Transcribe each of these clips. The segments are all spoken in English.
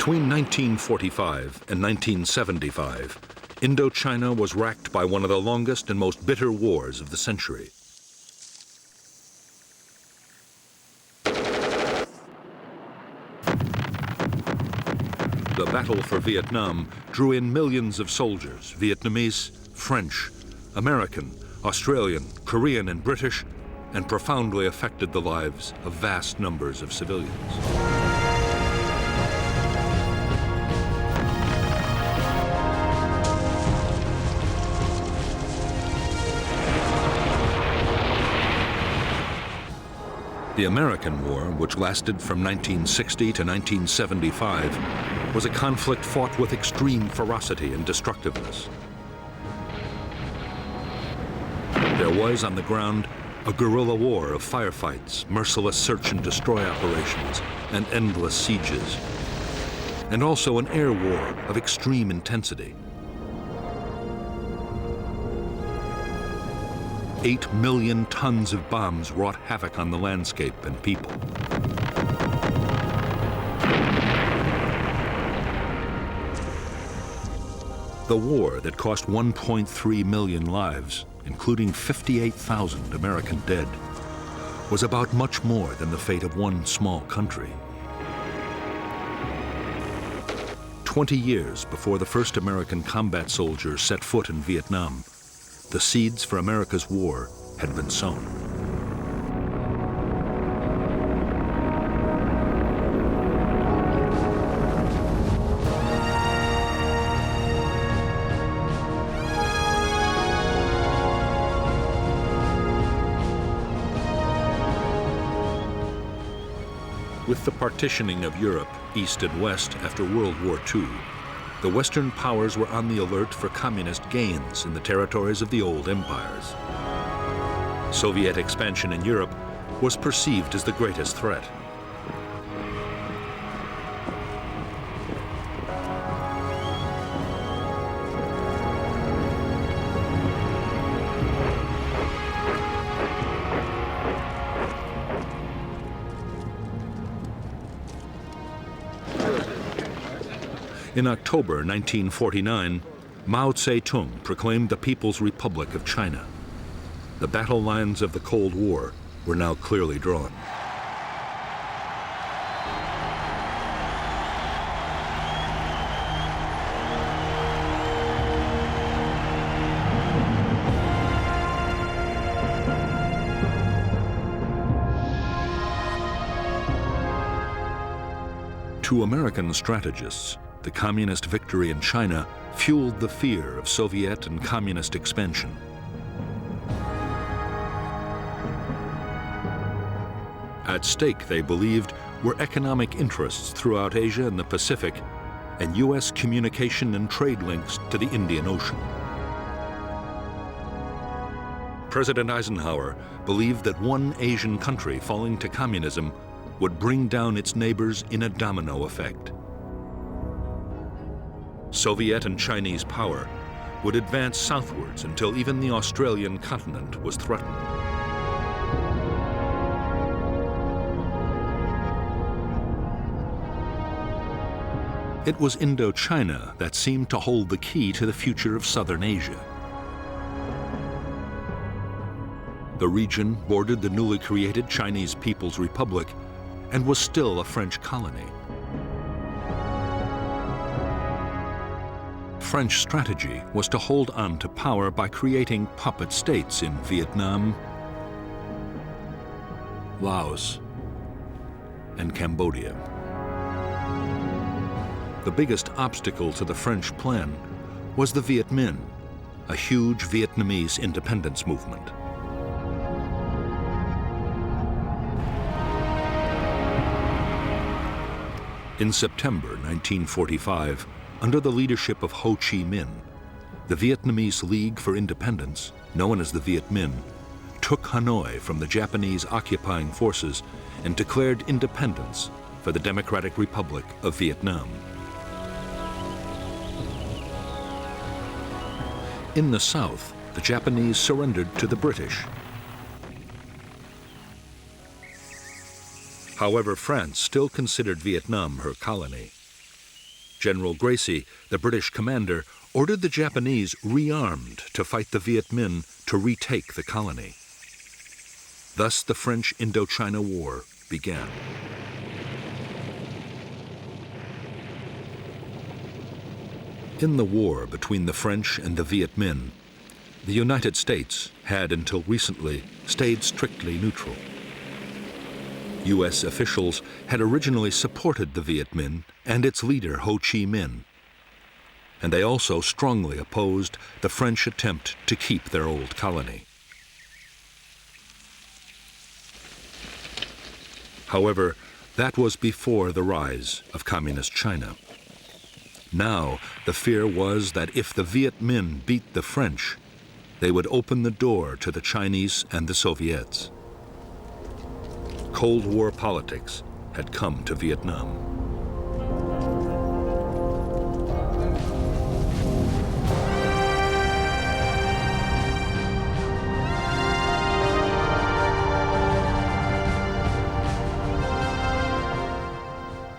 Between 1945 and 1975, Indochina was racked by one of the longest and most bitter wars of the century. The battle for Vietnam drew in millions of soldiers, Vietnamese, French, American, Australian, Korean, and British, and profoundly affected the lives of vast numbers of civilians. The American War, which lasted from 1960 to 1975, was a conflict fought with extreme ferocity and destructiveness. There was, on the ground, a guerrilla war of firefights, merciless search and destroy operations, and endless sieges, and also an air war of extreme intensity. 8 million tons of bombs wrought havoc on the landscape and people. The war that cost 1.3 million lives, including 58,000 American dead, was about much more than the fate of one small country. 20 years before the first American combat soldier set foot in Vietnam, the seeds for America's war had been sown. With the partitioning of Europe east and west after World War II, the Western powers were on the alert for communist gains in the territories of the old empires. Soviet expansion in Europe was perceived as the greatest threat. In October 1949, Mao Zedong proclaimed the People's Republic of China. The battle lines of the Cold War were now clearly drawn. To American strategists, the communist victory in China fueled the fear of Soviet and communist expansion. At stake, they believed, were economic interests throughout Asia and the Pacific, and U.S. communication and trade links to the Indian Ocean. President Eisenhower believed that one Asian country falling to communism would bring down its neighbors in a domino effect. Soviet and Chinese power would advance southwards until even the Australian continent was threatened. It was Indochina that seemed to hold the key to the future of southern Asia. The region bordered the newly created Chinese People's Republic and was still a French colony. French strategy was to hold on to power by creating puppet states in Vietnam, Laos, and Cambodia. The biggest obstacle to the French plan was the Viet Minh, a huge Vietnamese independence movement. In September 1945, under the leadership of Ho Chi Minh, the Vietnamese League for Independence, known as the Viet Minh, took Hanoi from the Japanese occupying forces and declared independence for the Democratic Republic of Vietnam. In the south, the Japanese surrendered to the British. However, France still considered Vietnam her colony. General Gracie, the British commander, ordered the Japanese rearmed to fight the Viet Minh to retake the colony. Thus the French Indochina War began. In the war between the French and the Viet Minh, the United States had until recently stayed strictly neutral. U.S. officials had originally supported the Viet Minh and its leader Ho Chi Minh, and they also strongly opposed the French attempt to keep their old colony. However, that was before the rise of Communist China. Now, the fear was that if the Viet Minh beat the French, they would open the door to the Chinese and the Soviets. Cold War politics had come to Vietnam.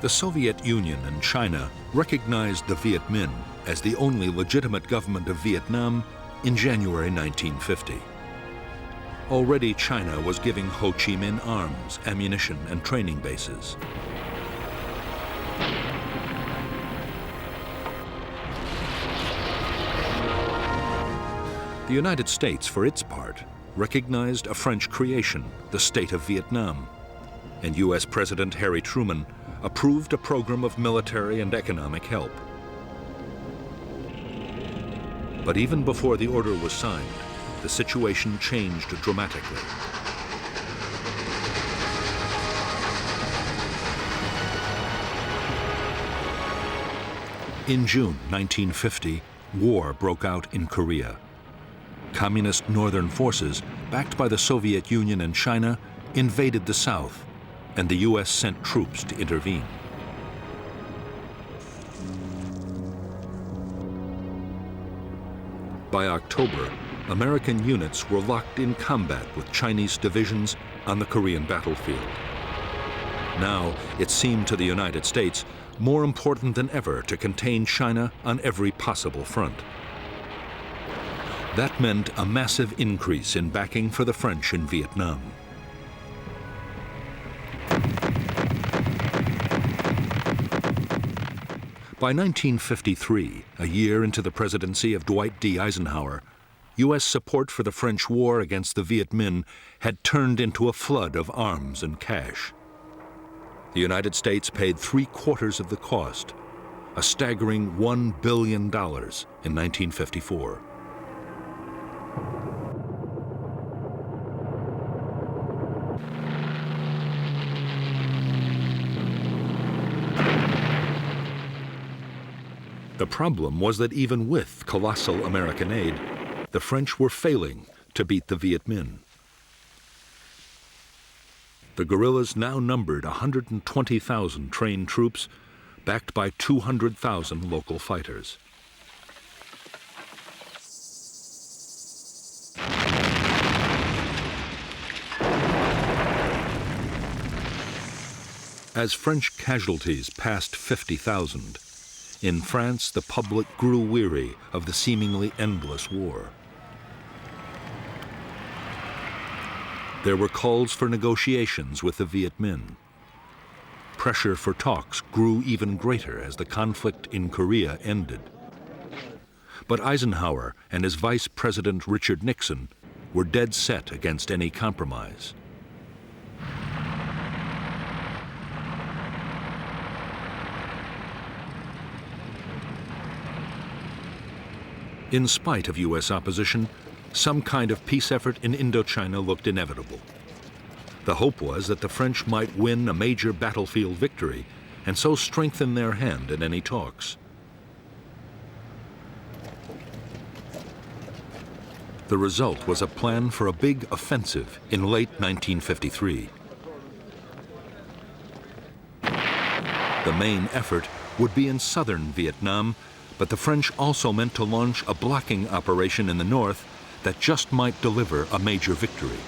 The Soviet Union and China recognized the Viet Minh as the only legitimate government of Vietnam in January 1950. Already China was giving Ho Chi Minh arms, ammunition, and training bases. The United States, for its part, recognized a French creation, the State of Vietnam, and U.S. President Harry Truman approved a program of military and economic help. But even before the order was signed, the situation changed dramatically. In June 1950, war broke out in Korea. Communist northern forces, backed by the Soviet Union and China, invaded the South, and the U.S. sent troops to intervene. By October, American units were locked in combat with Chinese divisions on the Korean battlefield. Now, it seemed to the United States more important than ever to contain China on every possible front. That meant a massive increase in backing for the French in Vietnam. By 1953, a year into the presidency of Dwight D. Eisenhower, U.S. support for the French war against the Viet Minh had turned into a flood of arms and cash. The United States paid 3/4 of the cost, a staggering $1 billion in 1954. The problem was that even with colossal American aid, the French were failing to beat the Viet Minh. The guerrillas now numbered 120,000 trained troops, backed by 200,000 local fighters. As French casualties passed 50,000, in France, the public grew weary of the seemingly endless war. There were calls for negotiations with the Viet Minh. Pressure for talks grew even greater as the conflict in Korea ended. But Eisenhower and his Vice President Richard Nixon were dead set against any compromise. In spite of U.S. opposition, some kind of peace effort in Indochina looked inevitable. The hope was that the French might win a major battlefield victory and so strengthen their hand in any talks. The result was a plan for a big offensive in late 1953. The main effort would be in southern Vietnam, but the French also meant to launch a blocking operation in the north that just might deliver a major victory.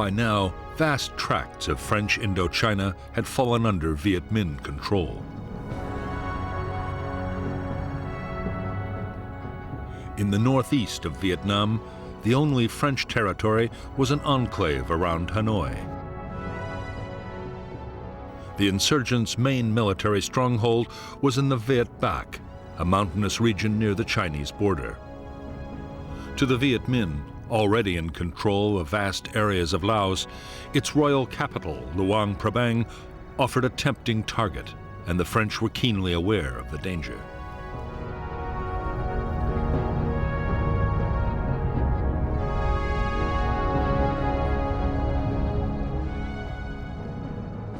By now, vast tracts of French Indochina had fallen under Viet Minh control. In the northeast of Vietnam, the only French territory was an enclave around Hanoi. The insurgents' main military stronghold was in the Viet Bac, a mountainous region near the Chinese border. To the Viet Minh, already in control of vast areas of Laos, its royal capital, Luang Prabang, offered a tempting target, and the French were keenly aware of the danger.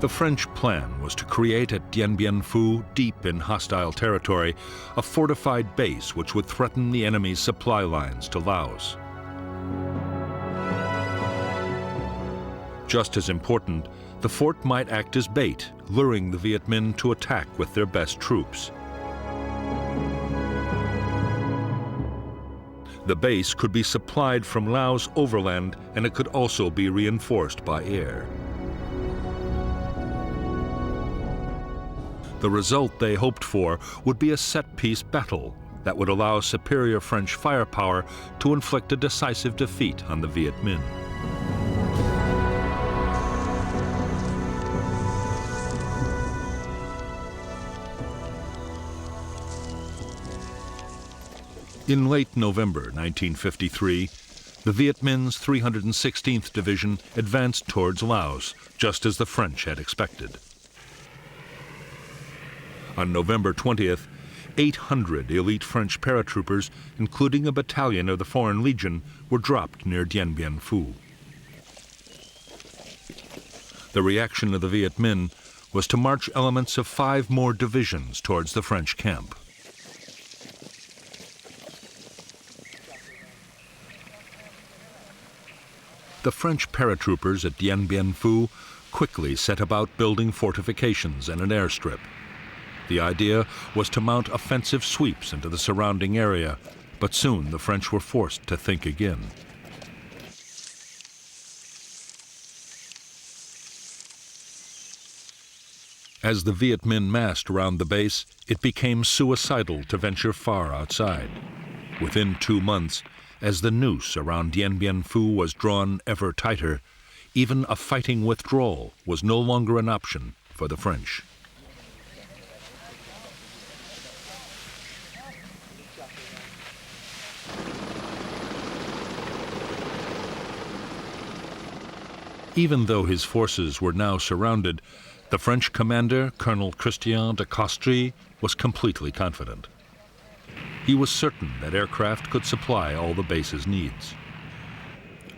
The French plan was to create at Dien Bien Phu, deep in hostile territory, a fortified base which would threaten the enemy's supply lines to Laos. Just as important, the fort might act as bait, luring the Viet Minh to attack with their best troops. The base could be supplied from Laos overland, and it could also be reinforced by air. The result they hoped for would be a set-piece battle that would allow superior French firepower to inflict a decisive defeat on the Viet Minh. In late November 1953, the Viet Minh's 316th Division advanced towards Laos, just as the French had expected. On November 20th, 800 elite French paratroopers, including a battalion of the Foreign Legion, were dropped near Dien Bien Phu. The reaction of the Viet Minh was to march elements of 5 more divisions towards the French camp. The French paratroopers at Dien Bien Phu quickly set about building fortifications and an airstrip. The idea was to mount offensive sweeps into the surrounding area, but soon the French were forced to think again. As the Viet Minh massed around the base, it became suicidal to venture far outside. Within 2 months, as the noose around Dien Bien Phu was drawn ever tighter, even a fighting withdrawal was no longer an option for the French. Even though his forces were now surrounded, the French commander, Colonel Christian de Castries, was completely confident. He was certain that aircraft could supply all the base's needs.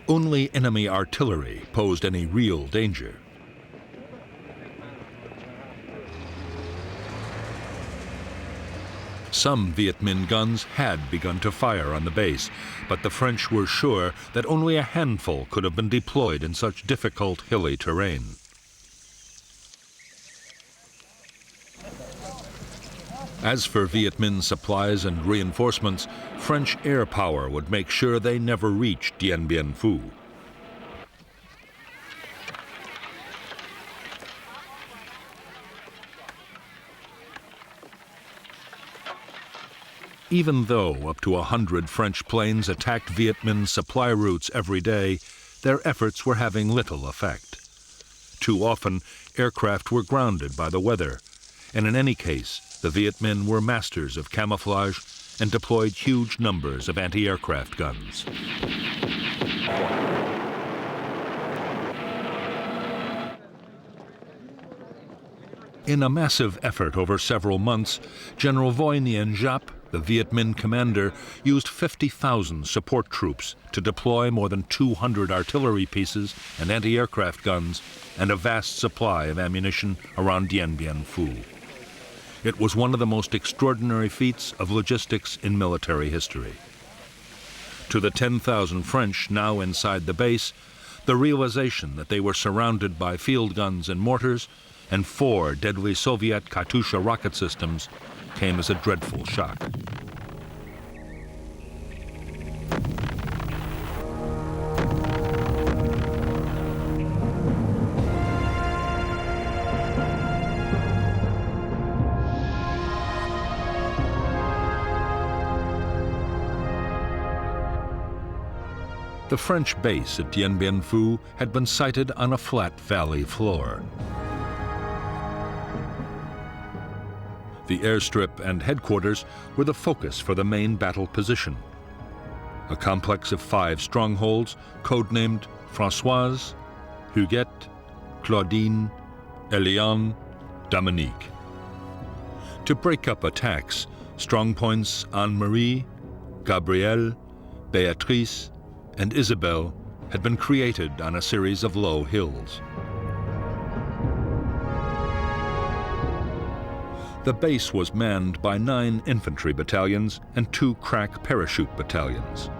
Only enemy artillery posed any real danger. Some Viet Minh guns had begun to fire on the base, but the French were sure that only a handful could have been deployed in such difficult hilly terrain. As for Viet Minh supplies and reinforcements, French air power would make sure they never reached Dien Bien Phu. Even though up to 100 French planes attacked Viet Minh supply routes every day, their efforts were having little effect. Too often, aircraft were grounded by the weather, and in any case, the Viet Minh were masters of camouflage and deployed huge numbers of anti-aircraft guns. In a massive effort over several months, General Voi Nguyen Giap, the Viet Minh commander, used 50,000 support troops to deploy more than 200 artillery pieces and anti-aircraft guns and a vast supply of ammunition around Dien Bien Phu. It was one of the most extraordinary feats of logistics in military history. To the 10,000 French now inside the base, the realization that they were surrounded by field guns and mortars and 4 deadly Soviet Katyusha rocket systems came as a dreadful shock. The French base at Dien Bien Phu had been sited on a flat valley floor. The airstrip and headquarters were the focus for the main battle position, a complex of 5 strongholds codenamed Françoise, Huguette, Claudine, Eliane, Dominique. To break up attacks, strongpoints Anne-Marie, Gabrielle, Béatrice, and Isabelle had been created on a series of low hills. The base was manned by 9 infantry battalions and 2 crack parachute battalions.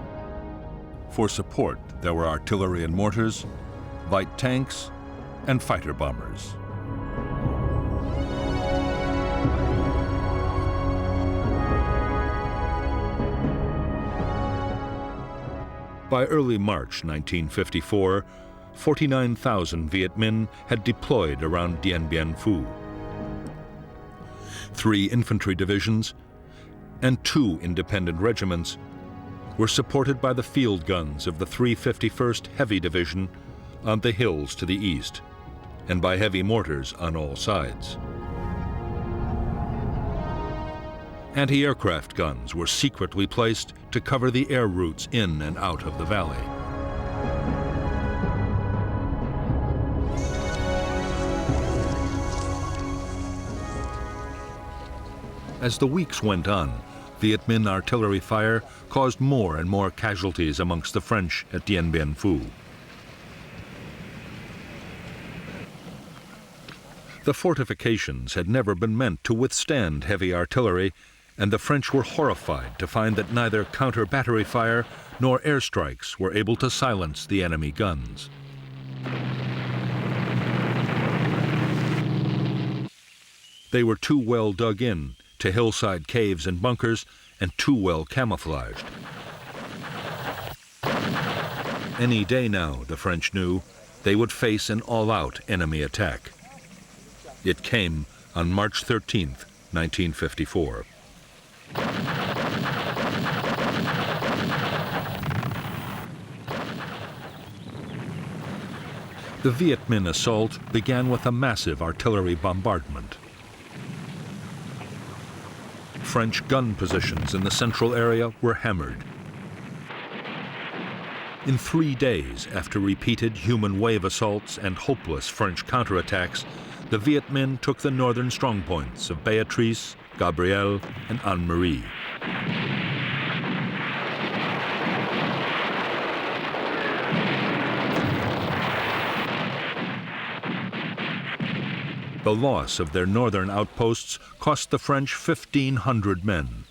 For support, there were artillery and mortars, light tanks, and fighter bombers. By early March 1954, 49,000 Viet Minh had deployed around Dien Bien Phu. 3 infantry divisions and 2 independent regiments were supported by the field guns of the 351st Heavy Division on the hills to the east, and by heavy mortars on all sides. Anti-aircraft guns were secretly placed to cover the air routes in and out of the valley. As the weeks went on, Viet Minh artillery fire caused more and more casualties amongst the French at Dien Bien Phu. The fortifications had never been meant to withstand heavy artillery, and the French were horrified to find that neither counter-battery fire nor airstrikes were able to silence the enemy guns. They were too well dug in to hillside caves and bunkers, and too well camouflaged. Any day now, the French knew, they would face an all-out enemy attack. It came on March 13th, 1954. The Viet Minh assault began with a massive artillery bombardment. French gun positions in the central area were hammered. In 3 days, after repeated human wave assaults and hopeless French counterattacks, the Viet Minh took the northern strongpoints of Béatrice, Gabrielle, and Anne-Marie. The loss of their northern outposts cost the French 1,500 men.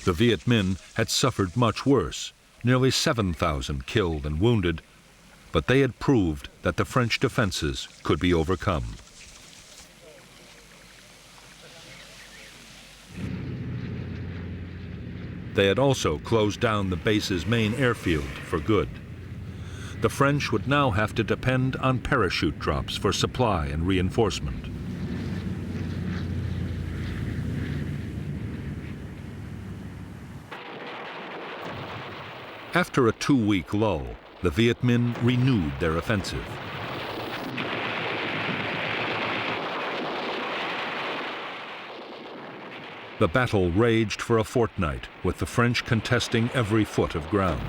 The Viet Minh had suffered much worse, nearly 7,000 killed and wounded, but they had proved that the French defenses could be overcome. They had also closed down the base's main airfield for good. The French would now have to depend on parachute drops for supply and reinforcement. After a 2-week lull, the Viet Minh renewed their offensive. The battle raged for a fortnight, with the French contesting every foot of ground.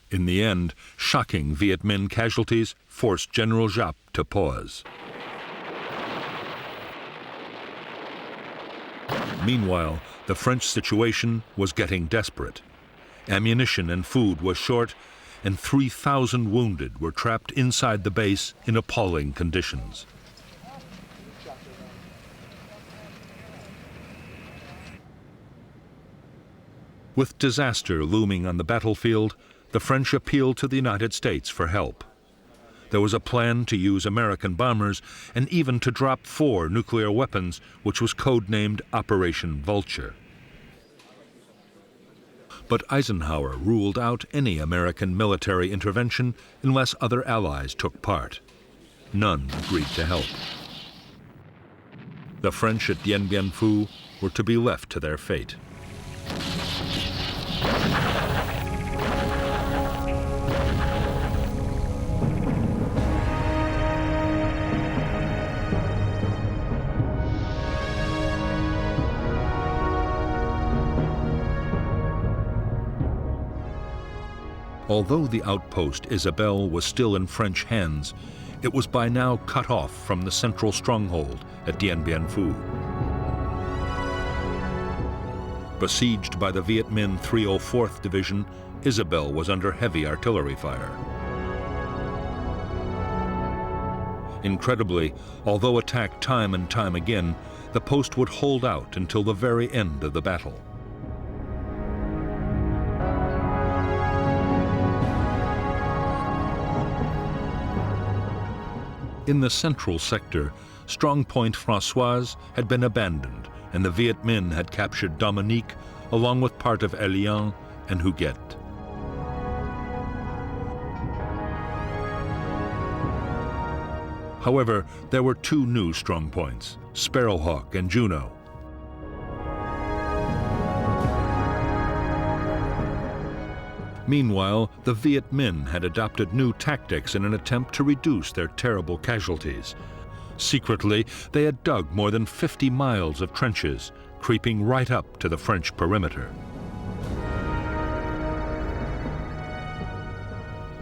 In the end, shocking Viet Minh casualties forced General Giap to pause. Meanwhile, the French situation was getting desperate. Ammunition and food was short, and 3,000 wounded were trapped inside the base in appalling conditions. With disaster looming on the battlefield, the French appealed to the United States for help. There was a plan to use American bombers and even to drop 4 nuclear weapons, which was codenamed Operation Vulture. But Eisenhower ruled out any American military intervention unless other allies took part. None agreed to help. The French at Dien Bien Phu were to be left to their fate. Although the outpost Isabelle was still in French hands, it was by now cut off from the central stronghold at Dien Bien Phu. Besieged by the Viet Minh 304th Division, Isabelle was under heavy artillery fire. Incredibly, although attacked time and time again, the post would hold out until the very end of the battle. In the central sector, strong point Françoise had been abandoned, and the Viet Minh had captured Dominique along with part of Elian and Huguet. However, there were two new strong points, Sparrowhawk and Juno. Meanwhile, the Viet Minh had adopted new tactics in an attempt to reduce their terrible casualties. Secretly, they had dug more than 50 miles of trenches, creeping right up to the French perimeter.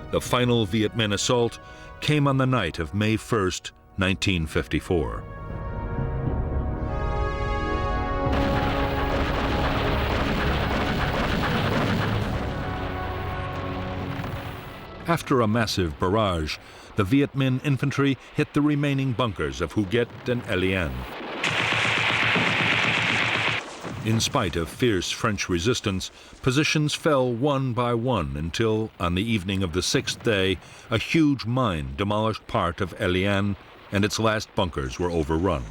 The final Viet Minh assault came on the night of May 1st, 1954. After a massive barrage, the Viet Minh infantry hit the remaining bunkers of Huguet and Elian. In spite of fierce French resistance, positions fell one by one until, on the evening of the sixth day, a huge mine demolished part of Elian and its last bunkers were overrun.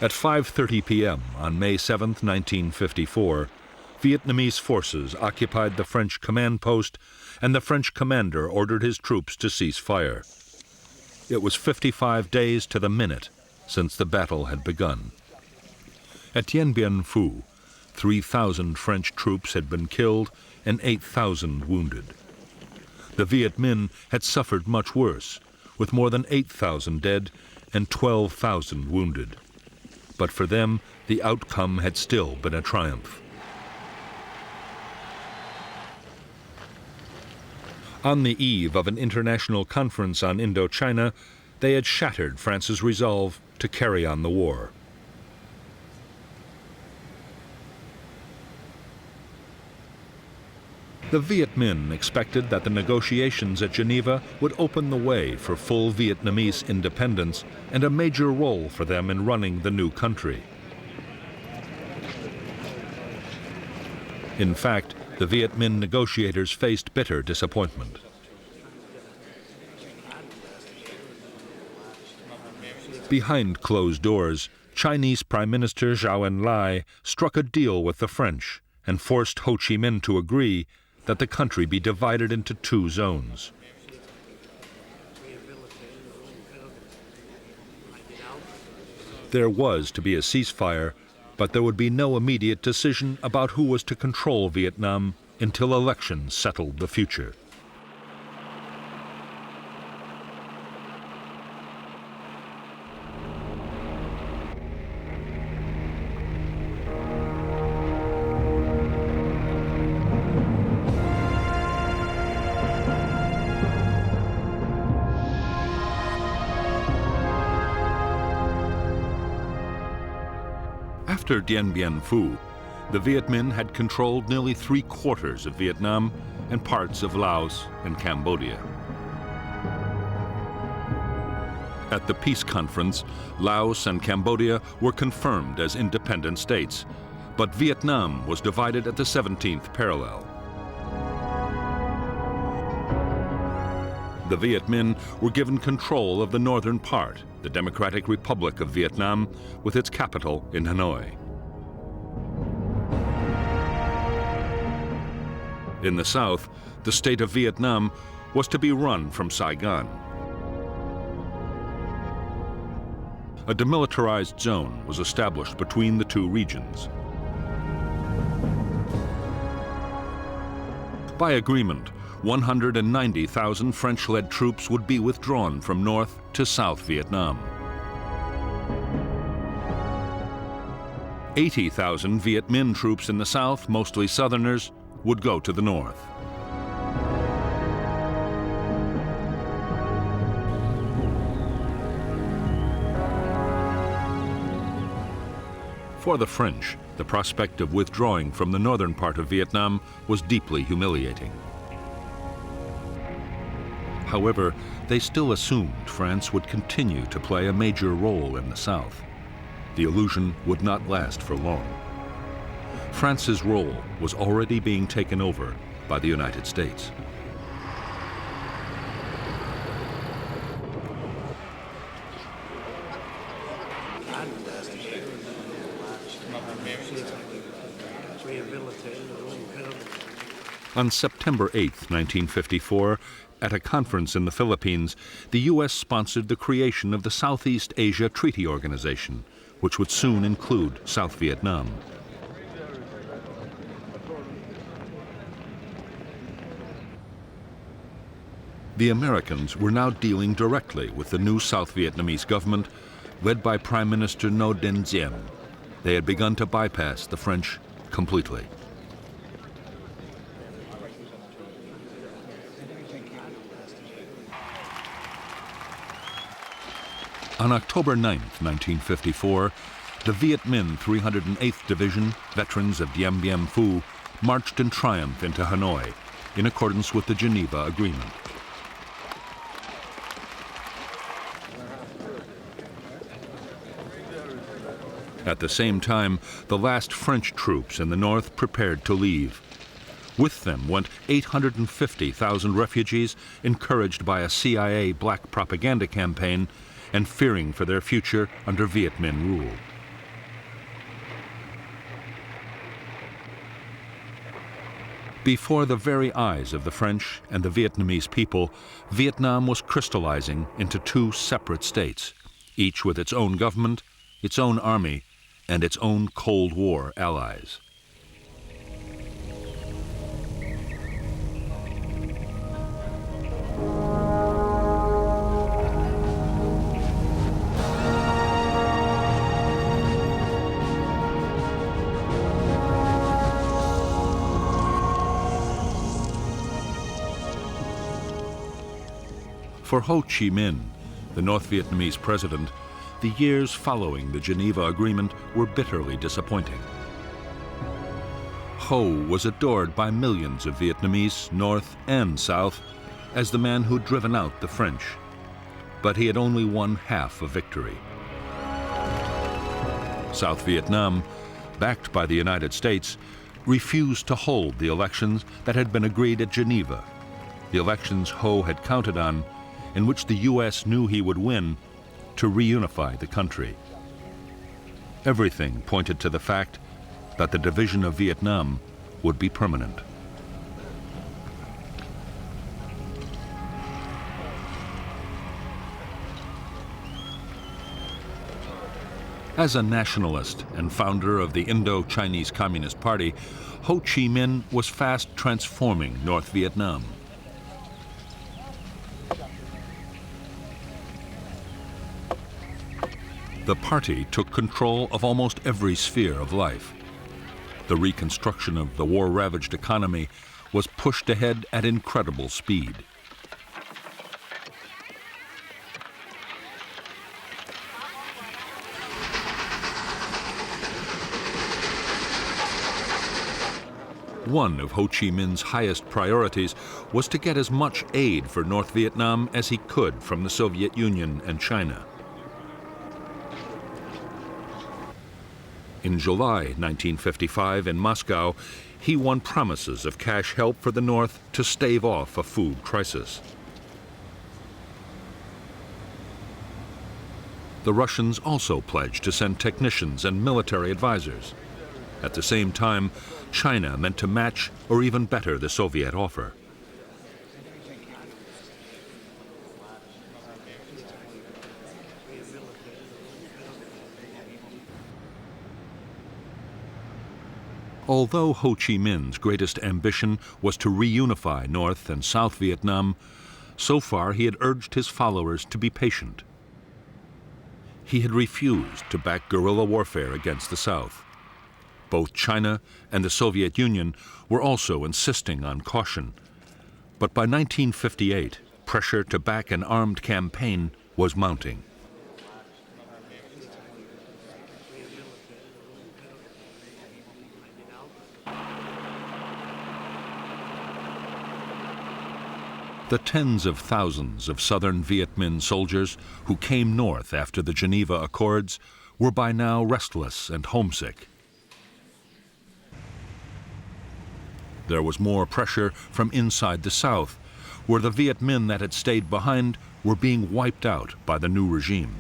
At 5:30 p.m. on May 7, 1954, Vietnamese forces occupied the French command post, and the French commander ordered his troops to cease fire. It was 55 days to the minute since the battle had begun. At Dien Bien Phu, 3,000 French troops had been killed and 8,000 wounded. The Viet Minh had suffered much worse, with more than 8,000 dead and 12,000 wounded. But for them, the outcome had still been a triumph. On the eve of an international conference on Indochina, they had shattered France's resolve to carry on the war. The Viet Minh expected that the negotiations at Geneva would open the way for full Vietnamese independence and a major role for them in running the new country. In fact, the Viet Minh negotiators faced bitter disappointment. Behind closed doors, Chinese Prime Minister Zhou Enlai struck a deal with the French and forced Ho Chi Minh to agree that the country be divided into two zones. There was to be a ceasefire, but there would be no immediate decision about who was to control Vietnam until elections settled the future. After Dien Bien Phu, the Viet Minh had controlled nearly 3/4 of Vietnam and parts of Laos and Cambodia. At the peace conference, Laos and Cambodia were confirmed as independent states, but Vietnam was divided at the 17th parallel. The Viet Minh were given control of the northern part, the Democratic Republic of Vietnam, with its capital in Hanoi. In the south, the state of Vietnam was to be run from Saigon. A demilitarized zone was established between the two regions. By agreement, 190,000 French-led troops would be withdrawn from North to South Vietnam. 80,000 Viet Minh troops in the south, mostly Southerners, would go to the north. For the French, the prospect of withdrawing from the northern part of Vietnam was deeply humiliating. However, they still assumed France would continue to play a major role in the south. The illusion would not last for long. France's role was already being taken over by the United States. On September 8, 1954, at a conference in the Philippines, the U.S. sponsored the creation of the Southeast Asia Treaty Organization, which would soon include South Vietnam. The Americans were now dealing directly with the new South Vietnamese government, led by Prime Minister Ngo Dinh Diem. They had begun to bypass the French completely. On October 9, 1954, the Viet Minh 308th Division, veterans of Dien Bien Phu, marched in triumph into Hanoi, in accordance with the Geneva Agreement. At the same time, the last French troops in the north prepared to leave. With them went 850,000 refugees, encouraged by a CIA black propaganda campaign and fearing for their future under Viet Minh rule. Before the very eyes of the French and the Vietnamese people, Vietnam was crystallizing into two separate states, each with its own government, its own army, and its own Cold War allies. For Ho Chi Minh, the North Vietnamese president, the years following the Geneva Agreement were bitterly disappointing. Ho was adored by millions of Vietnamese, North and South, as the man who'd driven out the French. But he had only won half a victory. South Vietnam, backed by the United States, refused to hold the elections that had been agreed at Geneva, the elections Ho had counted on, in which the U.S. knew he would win, to reunify the country. Everything pointed to the fact that the division of Vietnam would be permanent. As a nationalist and founder of the Indo-Chinese Communist Party, Ho Chi Minh was fast transforming North Vietnam. The party took control of almost every sphere of life. The reconstruction of the war-ravaged economy was pushed ahead at incredible speed. One of Ho Chi Minh's highest priorities was to get as much aid for North Vietnam as he could from the Soviet Union and China. In July 1955 in Moscow, he won promises of cash help for the North to stave off a food crisis. The Russians also pledged to send technicians and military advisors. At the same time, China meant to match or even better the Soviet offer. Although Ho Chi Minh's greatest ambition was to reunify North and South Vietnam, so far he had urged his followers to be patient. He had refused to back guerrilla warfare against the South. Both China and the Soviet Union were also insisting on caution. But by 1958, pressure to back an armed campaign was mounting. The tens of thousands of southern Viet Minh soldiers who came north after the Geneva Accords were by now restless and homesick. There was more pressure from inside the South, where the Viet Minh that had stayed behind were being wiped out by the new regime.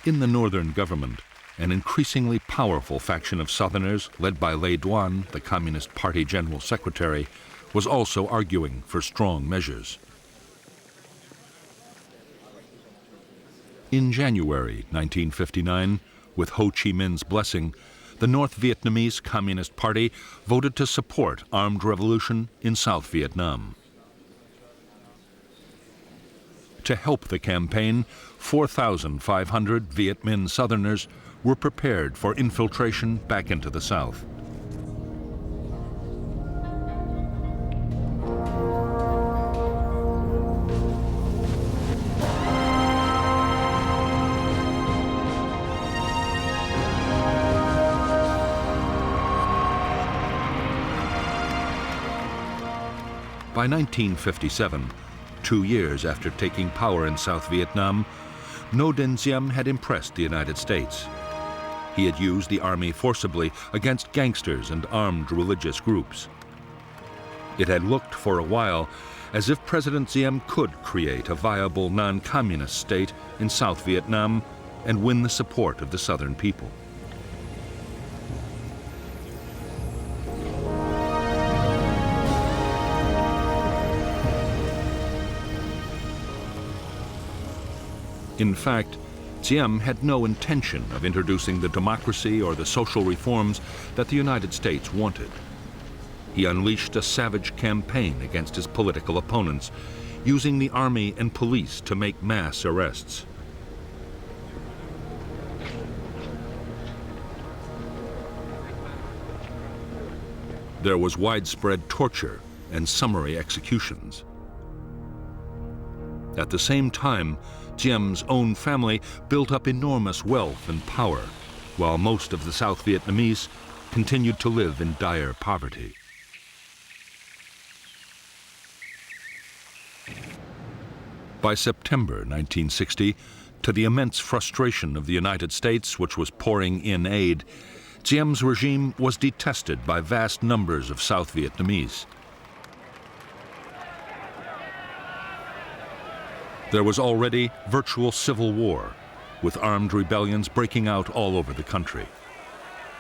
In the northern government, an increasingly powerful faction of Southerners, led by Le Duan, the Communist Party General Secretary, was also arguing for strong measures. In January 1959, with Ho Chi Minh's blessing, the North Vietnamese Communist Party voted to support armed revolution in South Vietnam. To help the campaign, 4,500 Viet Minh Southerners were prepared for infiltration back into the South. By 1957, 2 years after taking power in South Vietnam, Ngo Dinh Diem had impressed the United States. He had used the army forcibly against gangsters and armed religious groups. It had looked for a while as if President Diem could create a viable non-communist state in South Vietnam and win the support of the Southern people. In fact, Diem had no intention of introducing the democracy or the social reforms that the United States wanted. He unleashed a savage campaign against his political opponents, using the army and police to make mass arrests. There was widespread torture and summary executions. At the same time, Diem's own family built up enormous wealth and power, while most of the South Vietnamese continued to live in dire poverty. By September 1960, to the immense frustration of the United States, which was pouring in aid, Diem's regime was detested by vast numbers of South Vietnamese. There was already virtual civil war, with armed rebellions breaking out all over the country.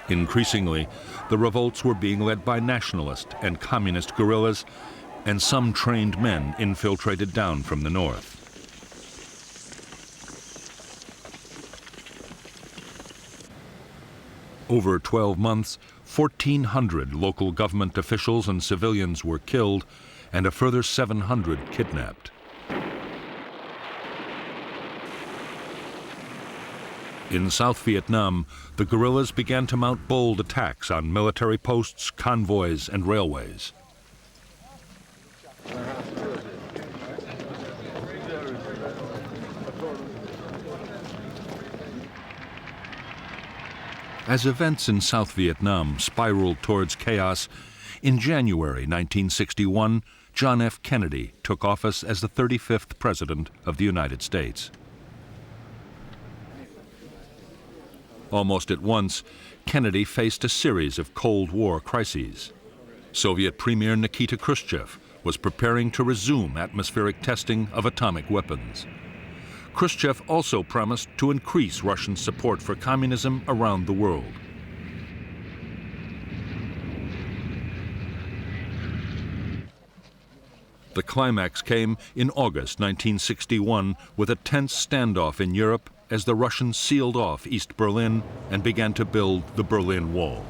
Increasingly, the revolts were being led by nationalist and communist guerrillas, and some trained men infiltrated down from the north. Over 12 months, 1,400 local government officials and civilians were killed, and a further 700 kidnapped. In South Vietnam, the guerrillas began to mount bold attacks on military posts, convoys, and railways. As events in South Vietnam spiraled towards chaos, in January 1961, John F. Kennedy took office as the 35th President of the United States. Almost at once, Kennedy faced a series of Cold War crises. Soviet Premier Nikita Khrushchev was preparing to resume atmospheric testing of atomic weapons. Khrushchev also promised to increase Russian support for communism around the world. The climax came in August 1961 with a tense standoff in Europe as the Russians sealed off East Berlin and began to build the Berlin Wall.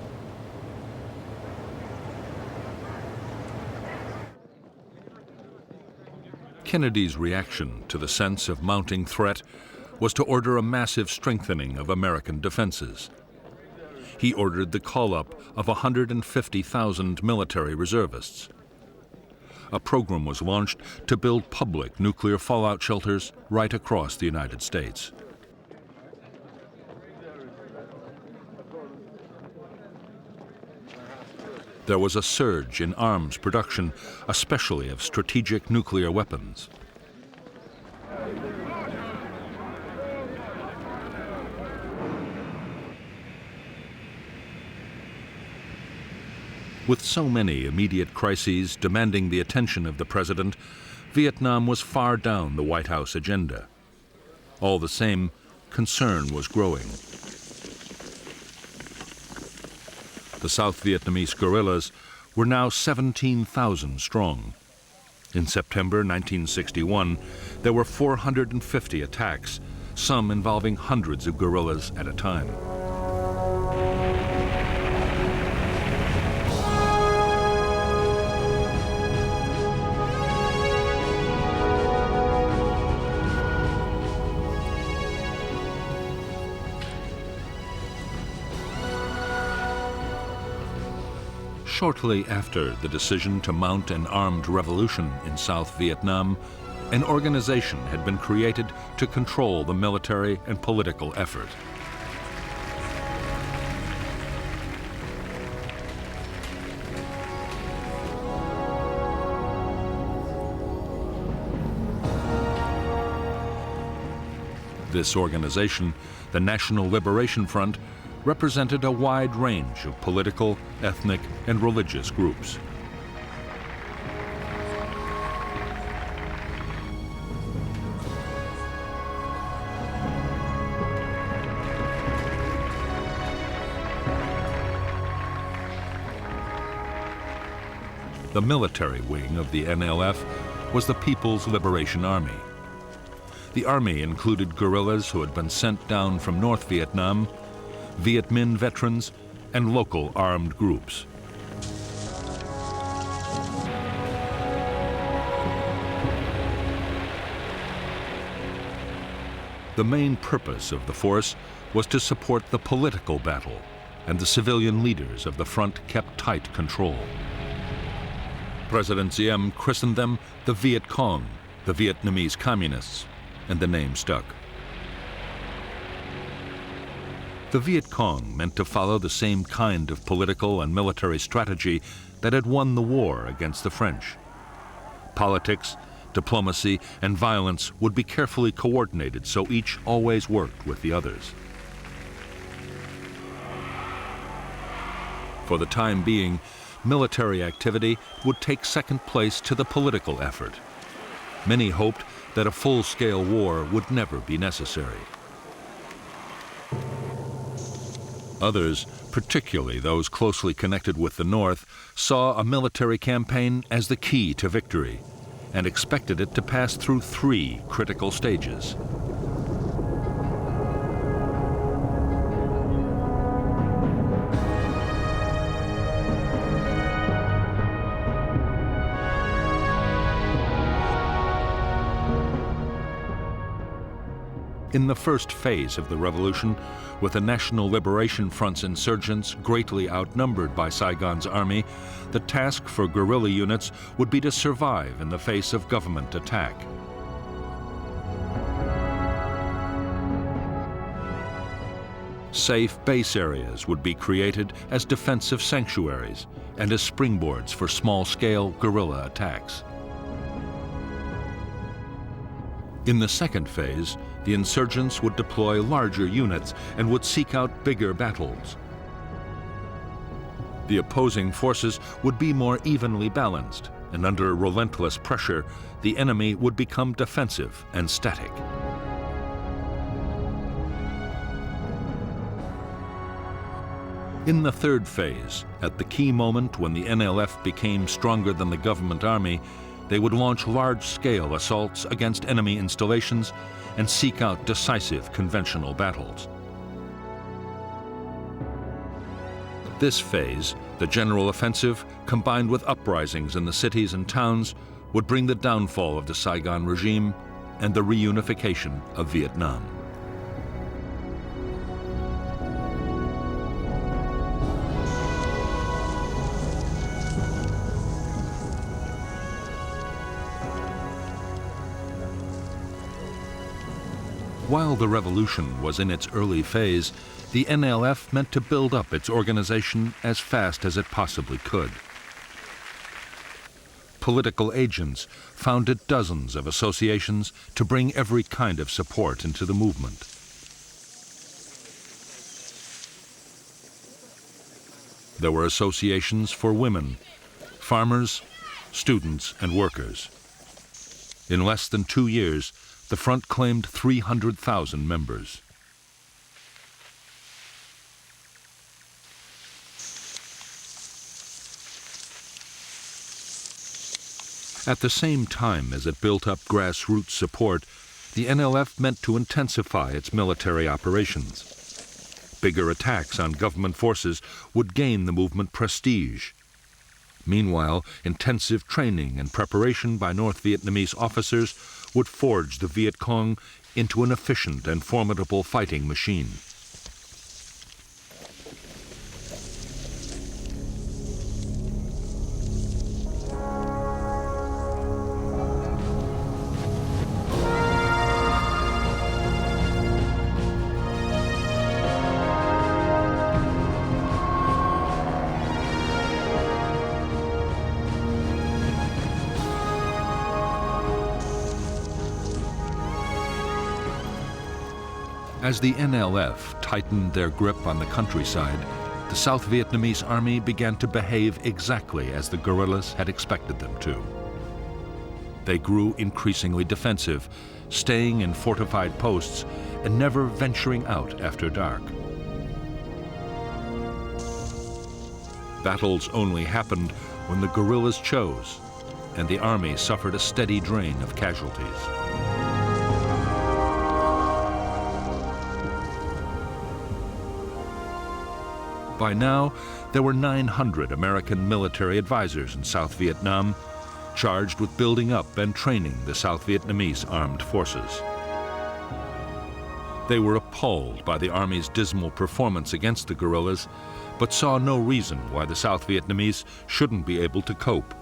Kennedy's reaction to the sense of mounting threat was to order a massive strengthening of American defenses. He ordered the call-up of 150,000 military reservists. A program was launched to build public nuclear fallout shelters right across the United States. There was a surge in arms production, especially of strategic nuclear weapons. With so many immediate crises demanding the attention of the president, Vietnam was far down the White House agenda. All the same, concern was growing. The South Vietnamese guerrillas were now 17,000 strong. In September 1961, there were 450 attacks, some involving hundreds of guerrillas at a time. Shortly after the decision to mount an armed revolution in South Vietnam, an organization had been created to control the military and political effort. This organization, the National Liberation Front, represented a wide range of political, ethnic, and religious groups. The military wing of the NLF was the People's Liberation Army. The army included guerrillas who had been sent down from North Vietnam, Viet Minh veterans, and local armed groups. The main purpose of the force was to support the political battle, and the civilian leaders of the front kept tight control. President Diem christened them the Viet Cong, the Vietnamese Communists, and the name stuck. The Viet Cong meant to follow the same kind of political and military strategy that had won the war against the French. Politics, diplomacy, and violence would be carefully coordinated so each always worked with the others. For the time being, military activity would take second place to the political effort. Many hoped that a full-scale war would never be necessary. Others, particularly those closely connected with the North, saw a military campaign as the key to victory and expected it to pass through 3 critical stages. In the first phase of the revolution, with the National Liberation Front's insurgents greatly outnumbered by Saigon's army, the task for guerrilla units would be to survive in the face of government attack. Safe base areas would be created as defensive sanctuaries and as springboards for small-scale guerrilla attacks. In the second phase, the insurgents would deploy larger units and would seek out bigger battles. The opposing forces would be more evenly balanced, and under relentless pressure, the enemy would become defensive and static. In the third phase, at the key moment when the NLF became stronger than the government army, they would launch large-scale assaults against enemy installations and seek out decisive conventional battles. This phase, the general offensive, combined with uprisings in the cities and towns, would bring the downfall of the Saigon regime and the reunification of Vietnam. While the revolution was in its early phase, the NLF meant to build up its organization as fast as it possibly could. Political agents founded dozens of associations to bring every kind of support into the movement. There were associations for women, farmers, students, and workers. In less than 2 years, the front claimed 300,000 members. At the same time as it built up grassroots support, the NLF meant to intensify its military operations. Bigger attacks on government forces would gain the movement prestige. Meanwhile, intensive training and preparation by North Vietnamese officers would forge the Viet Cong into an efficient and formidable fighting machine. As the NLF tightened their grip on the countryside, the South Vietnamese army began to behave exactly as the guerrillas had expected them to. They grew increasingly defensive, staying in fortified posts and never venturing out after dark. Battles only happened when the guerrillas chose, and the army suffered a steady drain of casualties. By now, there were 900 American military advisors in South Vietnam, charged with building up and training the South Vietnamese armed forces. They were appalled by the Army's dismal performance against the guerrillas, but saw no reason why the South Vietnamese shouldn't be able to cope.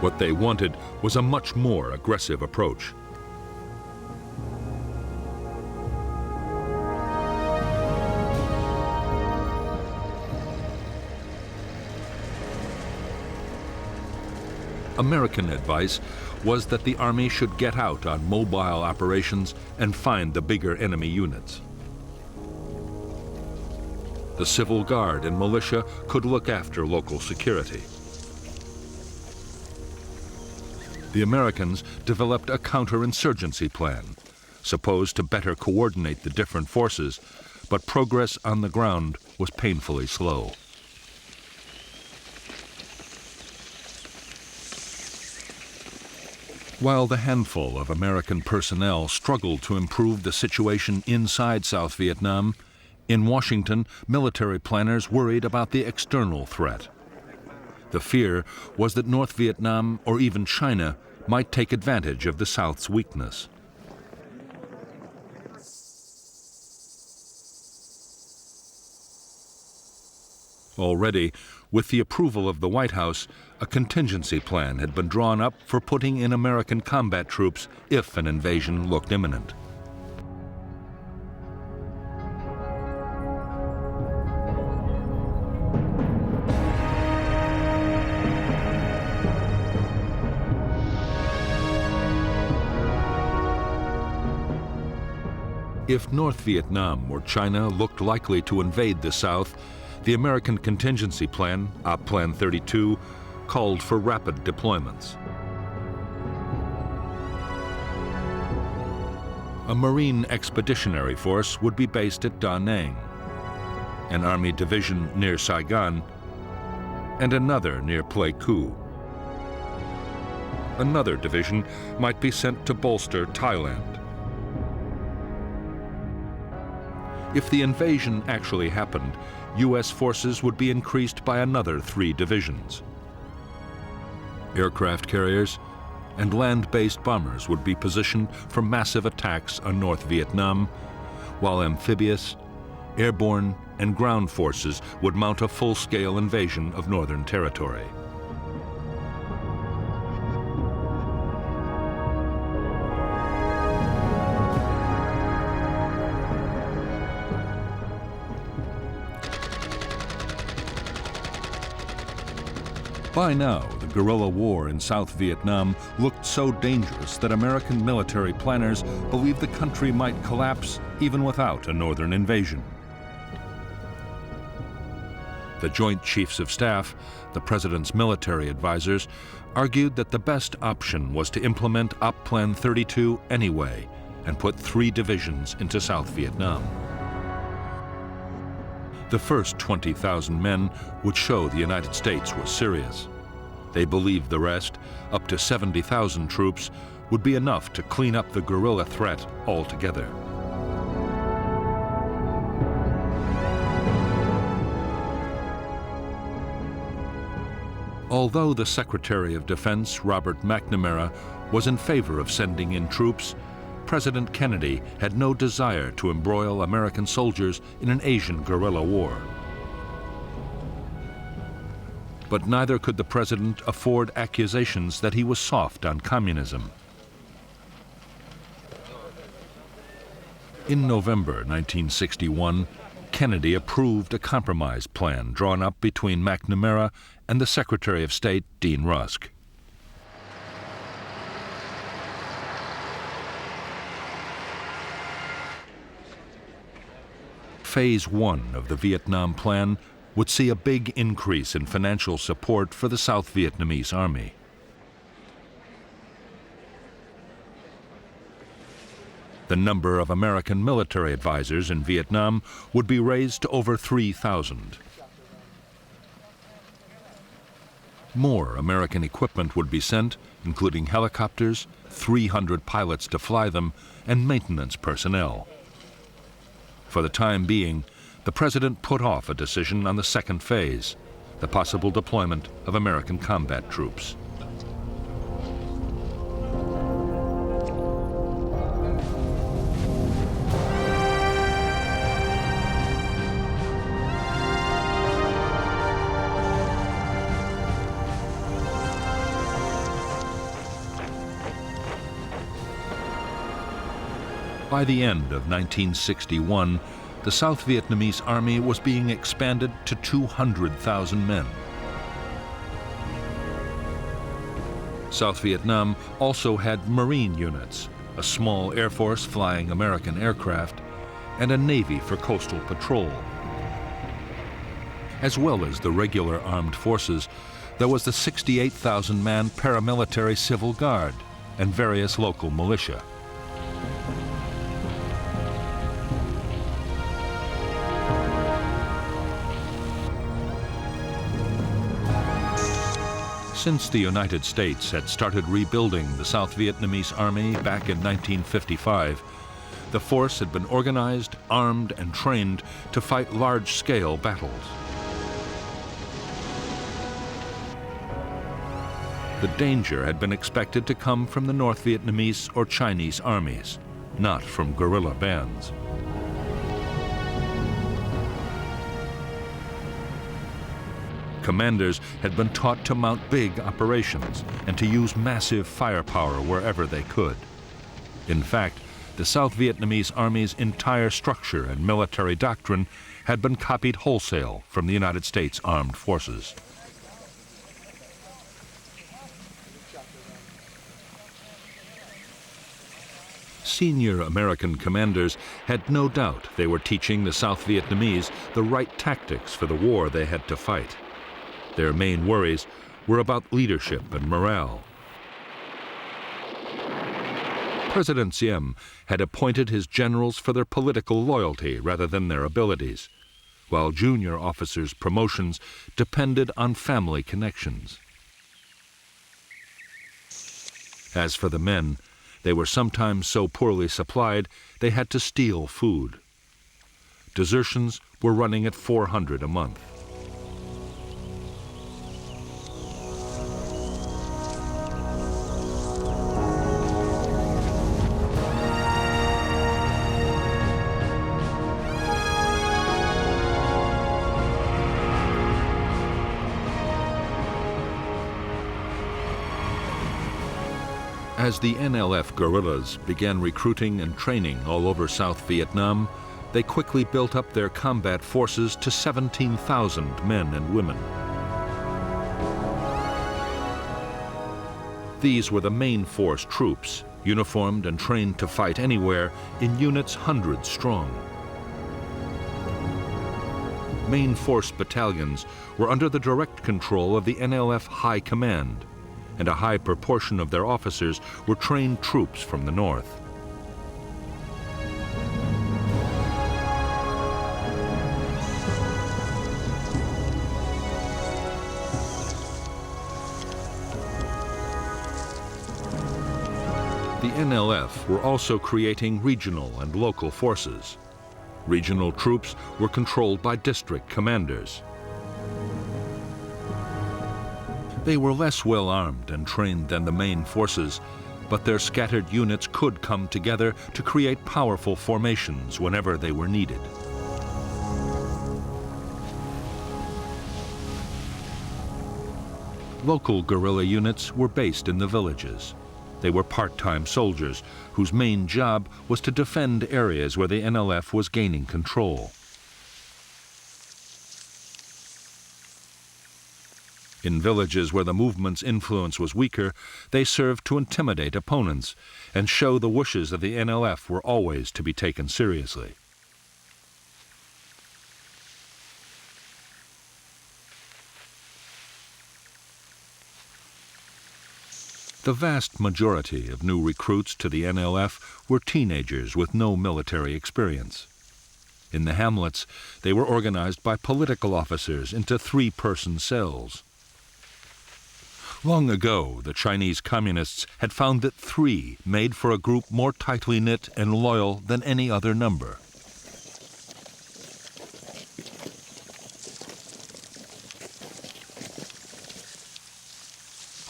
What they wanted was a much more aggressive approach. American advice was that the Army should get out on mobile operations and find the bigger enemy units. The Civil Guard and militia could look after local security. The Americans developed a counterinsurgency plan, supposed to better coordinate the different forces, but progress on the ground was painfully slow. While the handful of American personnel struggled to improve the situation inside South Vietnam, in Washington, military planners worried about the external threat. The fear was that North Vietnam, or even China, might take advantage of the South's weakness. Already, with the approval of the White House, a contingency plan had been drawn up for putting in American combat troops if an invasion looked imminent. If North Vietnam or China looked likely to invade the South, the American contingency plan, Op Plan 32, called for rapid deployments. A Marine Expeditionary Force would be based at Da Nang, an Army division near Saigon, and another near Pleiku. another division might be sent to bolster Thailand. If the invasion actually happened, U.S. forces would be increased by another 3 divisions. Aircraft carriers and land-based bombers would be positioned for massive attacks on North Vietnam, while amphibious, airborne, and ground forces would mount a full-scale invasion of Northern Territory. By now, the guerrilla war in South Vietnam looked so dangerous that American military planners believed the country might collapse even without a northern invasion. The Joint Chiefs of Staff, the President's military advisors, argued that the best option was to implement Op Plan 32 anyway and put 3 divisions into South Vietnam. The first 20,000 men would show the United States was serious. They believed the rest, up to 70,000 troops, would be enough to clean up the guerrilla threat altogether. Although the Secretary of Defense, Robert McNamara, was in favor of sending in troops, President Kennedy had no desire to embroil American soldiers in an Asian guerrilla war. But neither could the president afford accusations that he was soft on communism. In November 1961, Kennedy approved a compromise plan drawn up between McNamara and the Secretary of State, Dean Rusk. Phase 1 of the Vietnam Plan would see a big increase in financial support for the South Vietnamese Army. The number of American military advisors in Vietnam would be raised to over 3,000. More American equipment would be sent, including helicopters, 300 pilots to fly them, and maintenance personnel. For the time being, the president put off a decision on the second phase, the possible deployment of American combat troops. By the end of 1961, the South Vietnamese Army was being expanded to 200,000 men. South Vietnam also had Marine units, a small Air Force flying American aircraft, and a Navy for coastal patrol. As well as the regular armed forces, there was the 68,000-man paramilitary Civil Guard and various local militia. Since the United States had started rebuilding the South Vietnamese Army back in 1955, the force had been organized, armed, and trained to fight large-scale battles. The danger had been expected to come from the North Vietnamese or Chinese armies, not from guerrilla bands. Commanders had been taught to mount big operations and to use massive firepower wherever they could. In fact, the South Vietnamese Army's entire structure and military doctrine had been copied wholesale from the United States Armed Forces. Senior American commanders had no doubt they were teaching the South Vietnamese the right tactics for the war they had to fight. Their main worries were about leadership and morale. President Diem had appointed his generals for their political loyalty rather than their abilities, while junior officers' promotions depended on family connections. As for the men, they were sometimes so poorly supplied they had to steal food. Desertions were running at 400 a month. As the NLF guerrillas began recruiting and training all over South Vietnam, they quickly built up their combat forces to 17,000 men and women. These were the main force troops, uniformed and trained to fight anywhere in units hundreds strong. Main force battalions were under the direct control of the NLF High Command, and a high proportion of their officers were trained troops from the north. The NLF were also creating regional and local forces. Regional troops were controlled by district commanders. They were less well armed and trained than the main forces, but their scattered units could come together to create powerful formations whenever they were needed. Local guerrilla units were based in the villages. They were part-time soldiers whose main job was to defend areas where the NLF was gaining control. In villages where the movement's influence was weaker, they served to intimidate opponents and show the wishes of the NLF were always to be taken seriously. The vast majority of new recruits to the NLF were teenagers with no military experience. In the hamlets, they were organized by political officers into three-person cells. Long ago, the Chinese communists had found that three made for a group more tightly knit and loyal than any other number.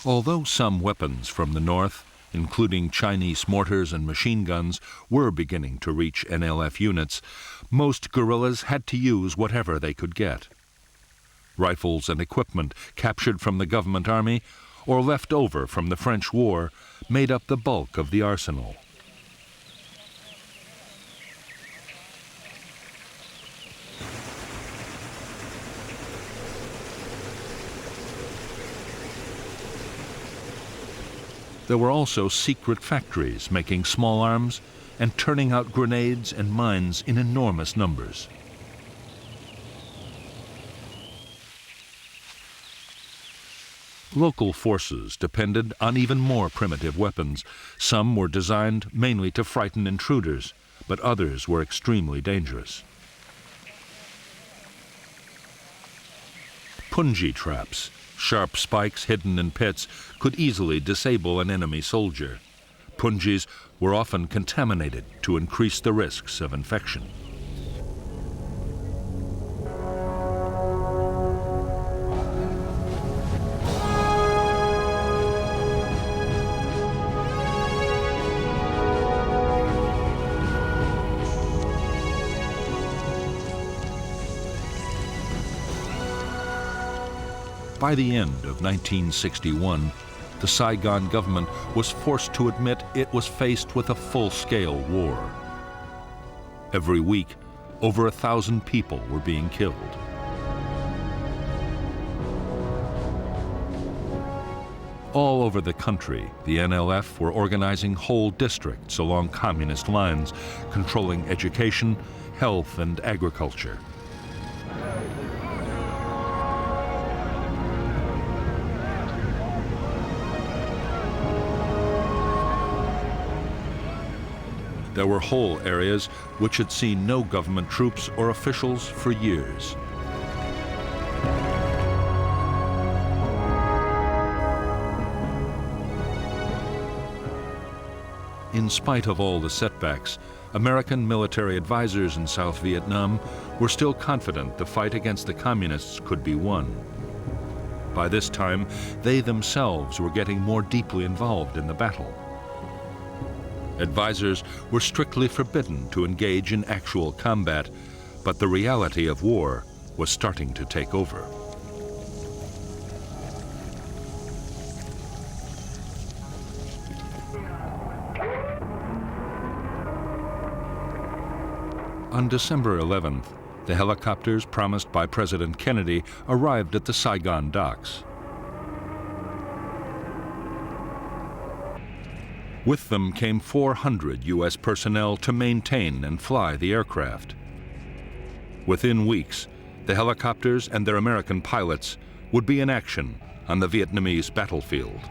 Although some weapons from the north, including Chinese mortars and machine guns, were beginning to reach NLF units, most guerrillas had to use whatever they could get. Rifles and equipment captured from the government army or left over from the French War made up the bulk of the arsenal. There were also secret factories making small arms and turning out grenades and mines in enormous numbers. Local forces depended on even more primitive weapons. Some were designed mainly to frighten intruders, but others were extremely dangerous. Punji traps, sharp spikes hidden in pits, could easily disable an enemy soldier. Punjis were often contaminated to increase the risks of infection. By the end of 1961, the Saigon government was forced to admit it was faced with a full-scale war. Every week, over 1,000 people were being killed. All over the country, the NLF were organizing whole districts along communist lines, controlling education, health, and agriculture. There were whole areas which had seen no government troops or officials for years. In spite of all the setbacks, American military advisors in South Vietnam were still confident the fight against the communists could be won. By this time, they themselves were getting more deeply involved in the battle. Advisors were strictly forbidden to engage in actual combat, but the reality of war was starting to take over. On December 11th, the helicopters promised by President Kennedy arrived at the Saigon docks. With them came 400 U.S. personnel to maintain and fly the aircraft. Within weeks, the helicopters and their American pilots would be in action on the Vietnamese battlefield.